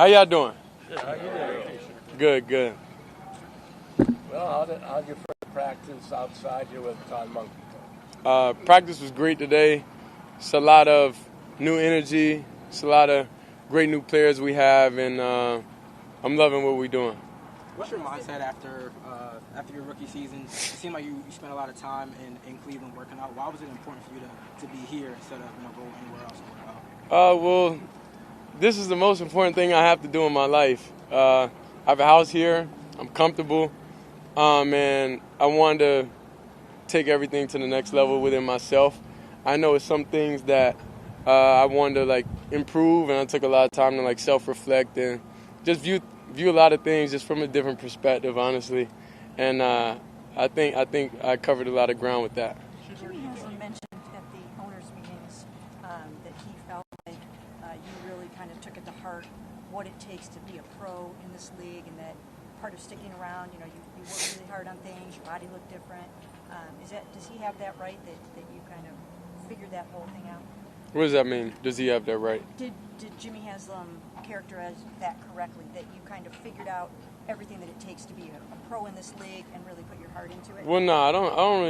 How y'all doing? Good. How you doing? Good, good. Well, how'd your first practice outside here with Todd Monkey? Practice was great today. It's a lot of new energy. It's a lot of great new players we have, and I'm loving what we're doing. What's your mindset after your rookie season? It seemed like you spent a lot of time in Cleveland working out. Why was it important for you to be here instead of go anywhere else and work out? Well, this is the most important thing I have to do in my life. I have a house here. I'm comfortable, and I wanted to take everything to the next level within myself. I know it's some things that I wanted to improve, and I took a lot of time to self-reflect and just view a lot of things just from a different perspective, honestly. And I think I covered a lot of ground with that. Jimmy has mentioned at the owners' meetings that he felt like you really kind of took it to heart what it takes to be a pro in this league, and that part of sticking around, you work really hard on things, your body looked different. Does he have that right, that you kind of figured that whole thing out? What does that mean? Does he have that right? Did Jimmy Haslam characterize that correctly, that you kind of figured out everything that it takes to be a pro in this league and really put your heart into it? Well, no, I don't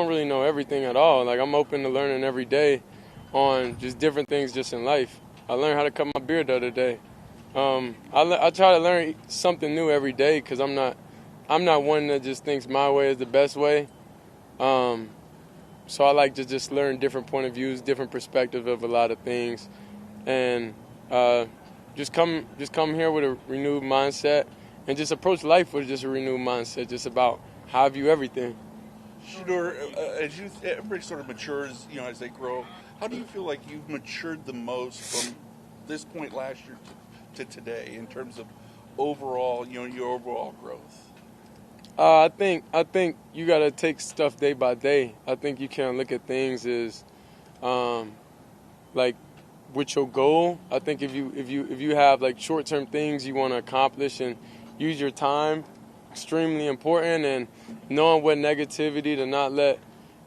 really know everything at all. I'm open to learning every day on just different things just in life. I learned how to cut my beard the other day. I try to learn something new every day because I'm not one that just thinks my way is the best way. So I like to just learn different point of views, different perspective of a lot of things, and just come here with a renewed mindset and just approach life with just a renewed mindset, just about how I view everything. Shedeur, as everybody sort of matures, as they grow, how do you feel like you've matured the most from this point last year to today in terms of overall, your overall growth? I think you gotta take stuff day by day. I think you can't look at things as with your goal. I think if you have short-term things you want to accomplish and use your time, extremely important, and knowing what negativity to not let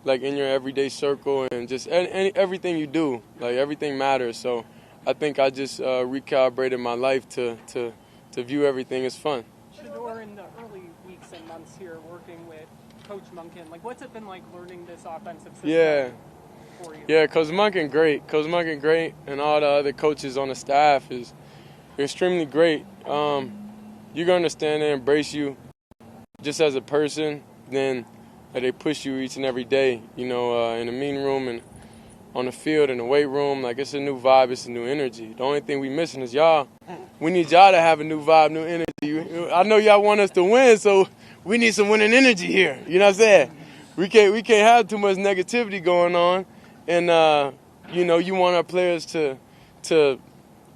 in your everyday circle, and just everything you do, everything matters. So I think I just recalibrated my life to view everything as fun. Shedeur, in the early weeks and months here working with Coach Monken, what's it been like learning this offensive system for you? Yeah, Coach Monken great, and all the other coaches on the staff is extremely great. You're gonna understand and embrace you just as a person, then they push you each and every day, in the meeting room and on the field, in the weight room. It's a new vibe, it's a new energy. The only thing we missing is y'all. We need y'all to have a new vibe, new energy. I know y'all want us to win, so we need some winning energy here. You know what I'm saying? We can't have too much negativity going on, and you want our players to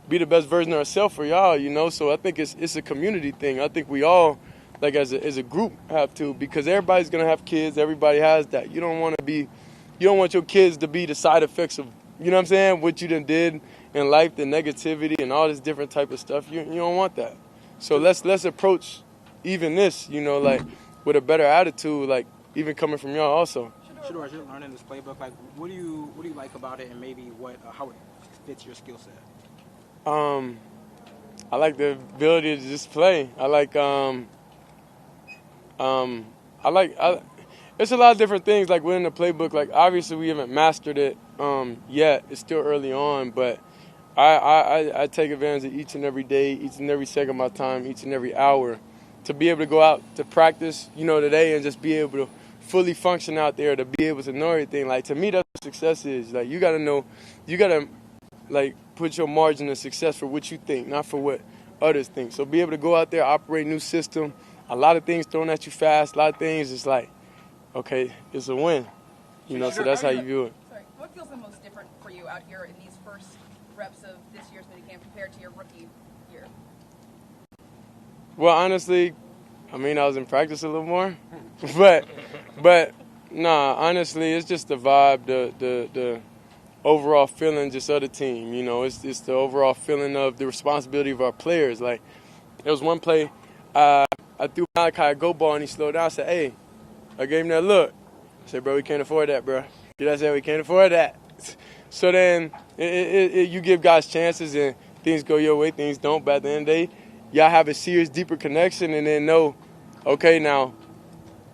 be the best version of ourselves for y'all. So I think it's a community thing. I think we all, as a group, have to, because everybody's gonna have kids. Everybody has that. You don't want your kids to be the side effects of, what you done did in life, the negativity and all this different type of stuff. You don't want that. So let's approach even this, with a better attitude, even coming from y'all also. Shedeur, as you're learning this playbook, what do you like about it, and maybe how it fits your skill set? I like the ability to just play. It's a lot of different things within the playbook. Obviously we haven't mastered it yet. It's still early on, but I take advantage of each and every day, each and every second of my time, each and every hour, to be able to go out to practice, today, and just be able to fully function out there, to be able to know everything. To me, that's what success is. You got to know, you got to put your margin of success for what you think, not for what others think. So be able to go out there, operate new system, a lot of things thrown at you fast, a lot of things it's okay, it's a win. So that's how you view it. Sorry, what feels the most different for you out here in these first reps of this year's minicamp compared to your rookie year? Well, honestly, I was in practice a little more, but nah, honestly, it's just the vibe, the overall feeling just of the team. It's the overall feeling of the responsibility of our players. There was one play, I threw Malachi a go ball and he slowed down. I said, hey. I gave him that look. I said, bro, we can't afford that, bro. You know what I'm saying? We can't afford that. So then you give guys chances, and things go your way, things don't. But at the end of the day, y'all have a serious, deeper connection, and then know, okay, now,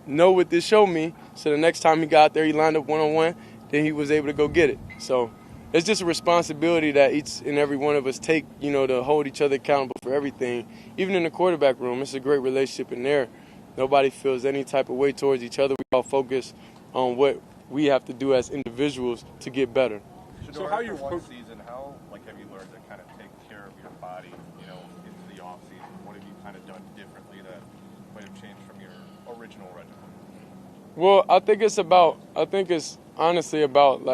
know what this showed me. So the next time he got out there, he lined up one-on-one, then he was able to go get it. So it's just a responsibility that each and every one of us take, you know, to hold each other accountable for everything. Even in the quarterback room, it's a great relationship in there. Nobody feels any type of way towards each other. We all focus on what we have to do as individuals to get better. So how you one season, how have you learned to kind of take care of your body, you know, into the off season? What have you kind of done differently that might have changed from your original regimen? Well, I think it's honestly about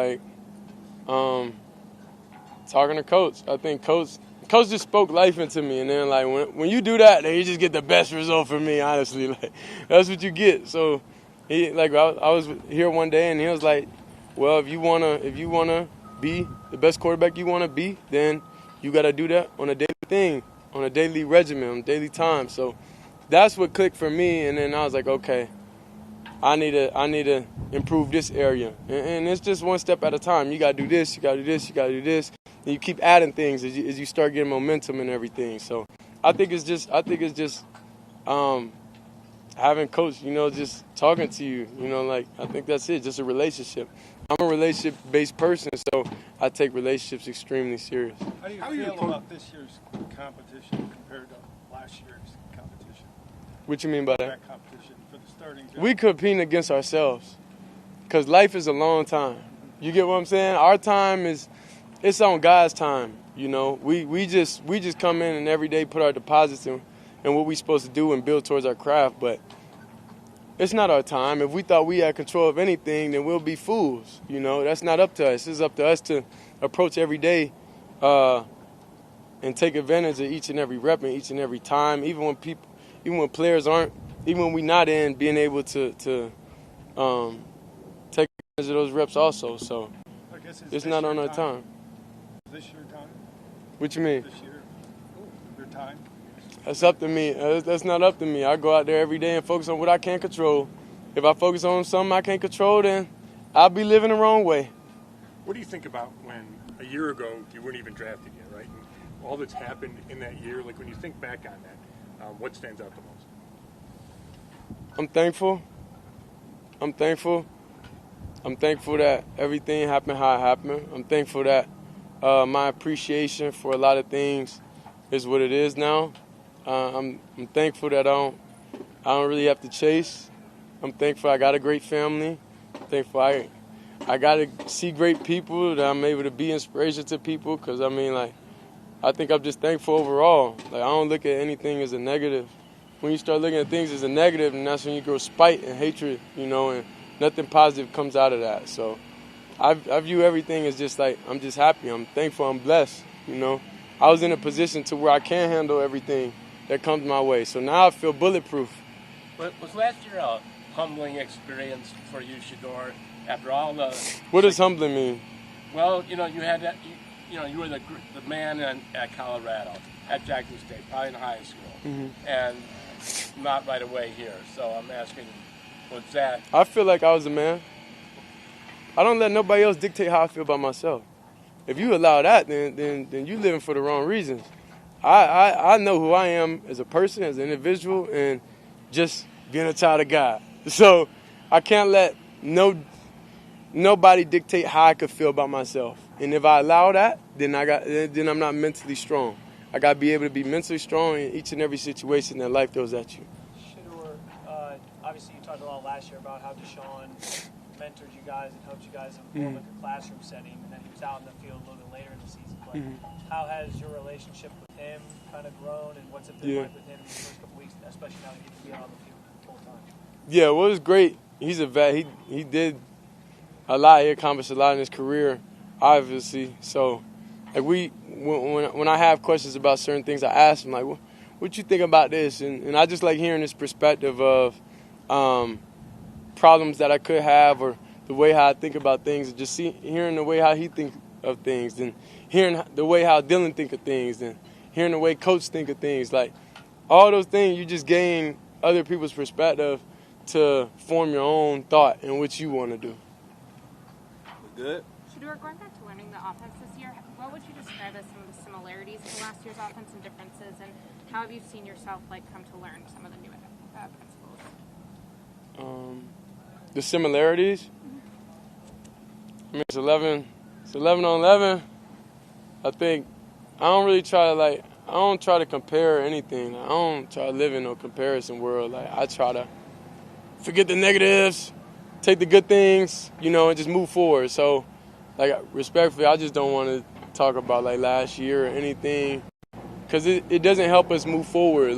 talking to Coach. I think Coach just spoke life into me, and then when you do that, then you just get the best result for me. Honestly, that's what you get. So I was here one day, and he was like, "Well, if you wanna be the best quarterback you wanna be, then you gotta do that on a daily thing, on a daily regimen, on daily time." So that's what clicked for me, and then I was like, okay, I need to improve this area, and it's just one step at a time. You gotta do this, you gotta do this, you gotta do this, and you keep adding things as you start getting momentum and everything. So I think it's just having Coach, you know, just talking to you, you know, I think that's it, just a relationship. I'm a relationship-based person, so I take relationships extremely serious. How do you feel about this year's competition compared to last year's competition? What you mean by that? That competition for the starting job. We competing against ourselves, because life is a long time. You get what I'm saying? Our time it's on God's time. You know, we just come in and every day put our deposits in what we're supposed to do and build towards our craft, but it's not our time. If we thought we had control of anything, then we'll be fools. You know, that's not up to us. It's up to us to approach every day and take advantage of each and every rep and each and every time, even when players aren't, even when we're not in, being able to take advantage of those reps also. So I guess it's not on our time. Is this your time? What you mean? This year? Your time? That's up to me. That's not up to me. I go out there every day and focus on what I can't control. If I focus on something I can't control, then I'll be living the wrong way. What do you think about when a year ago you weren't even drafted yet, right? And all that's happened in that year, like when you think back on that, what stands out the most? I'm thankful. I'm thankful that everything happened how it happened. I'm thankful that my appreciation for a lot of things is what it is now. I'm thankful that I don't really have to chase. I'm thankful I got a great family. I'm thankful I got to see great people, that I'm able to be inspiration to people, because, I think I'm just thankful overall. I don't look at anything as a negative. When you start looking at things as a negative, and that's when you grow spite and hatred, you know, and nothing positive comes out of that. So I view everything as just I'm just happy. I'm thankful. I'm blessed, you know. I was in a position to where I can handle everything that comes my way. So now I feel bulletproof. Was last year a humbling experience for you, Shedeur, after all the... What does humbling mean? Well, you know, you had that, you were the man at Colorado, at Jackson State, probably in high school, and not right away here. So I'm asking, what's that? I feel like I was a man. I don't let nobody else dictate how I feel about myself. If you allow that, then you living for the wrong reasons. I know who I am as a person, as an individual, and just being a child of God. So I can't let nobody dictate how I could feel about myself. And if I allow that, then I'm not mentally strong. I got to be able to be mentally strong in each and every situation that life throws at you. Shedeur, obviously you talked a lot last year about how Deshaun mentored you guys and helped you guys in more like a classroom setting, and then he was out in the field a little bit later in the season. But how has your relationship with him kind of grown, and what's it been like with him in the first couple weeks, especially now that he gets to be out on the field full time? Yeah, well, it was great. He's a vet. He did a lot. He accomplished a lot in his career, obviously. So, when I have questions about certain things, I ask him, what you think about this? And I just like hearing his perspective of problems that I could have, or the way how I think about things, and just hearing the way how he thinks of things, and hearing the way how Dylan think of things, and hearing the way Coach think of things. All those things, you just gain other people's perspective to form your own thought and what you want to do. Good. Shedeur, going back to learning the offense this year, what would you describe as some of the similarities to last year's offense and differences, and how have you seen yourself come to learn some of the new principles? The similarities. I mean, it's 11 on 11. I think I don't really try to I don't try to compare anything. I don't try to live in no comparison world. I try to forget the negatives, take the good things, and just move forward. So, respectfully, I just don't want to talk about last year or anything, because it doesn't help us move forward.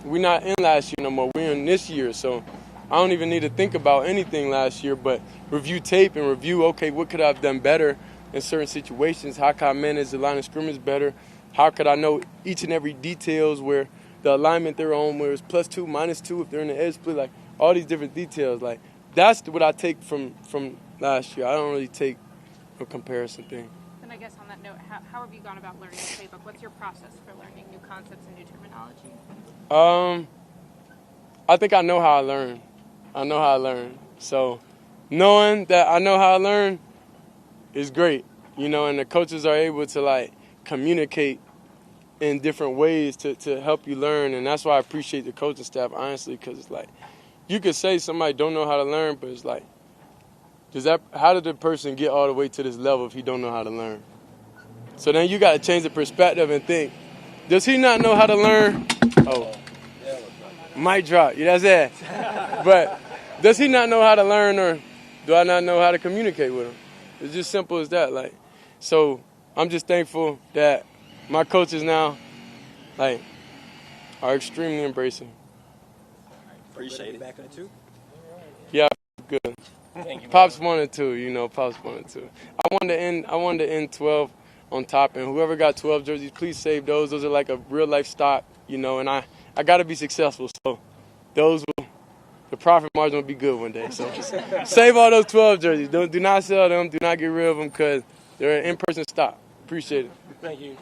We're not in last year no more. We're in this year. So I don't even need to think about anything last year, but review tape and review, okay, what could I have done better in certain situations? How could I manage the line of scrimmage better? How could I know each and every details where the alignment they're on, where it's +2, -2, if they're in the edge split, all these different details. That's what I take from last year. I don't really take a comparison thing. And I guess on that note, how have you gone about learning the playbook? What's your process for learning new concepts and new terminology? I think I know how I learn. So knowing that I know how I learn is great, and the coaches are able to communicate in different ways to help you learn. And that's why I appreciate the coaching staff, honestly, because it's you could say somebody don't know how to learn, but it's how did the person get all the way to this level if he don't know how to learn? So then you got to change the perspective and think, does he not know how to learn? Oh, mic drop. Yeah, that's it. But does he not know how to learn, or do I not know how to communicate with him? It's just simple as that. So I'm just thankful that my coaches now, are extremely embracing. Appreciate it. Back on the two. Yeah, good. Thank you, Pops 1 and 2, Pops 1 and 2. I wanted to end 12 on top, and whoever got 12 jerseys, please save those. Those are a real life stock, and I got to be successful. So the profit margin will be good one day. So save all those 12 jerseys. Do not sell them. Do not get rid of them, because they're an in-person stock. Appreciate it. Thank you.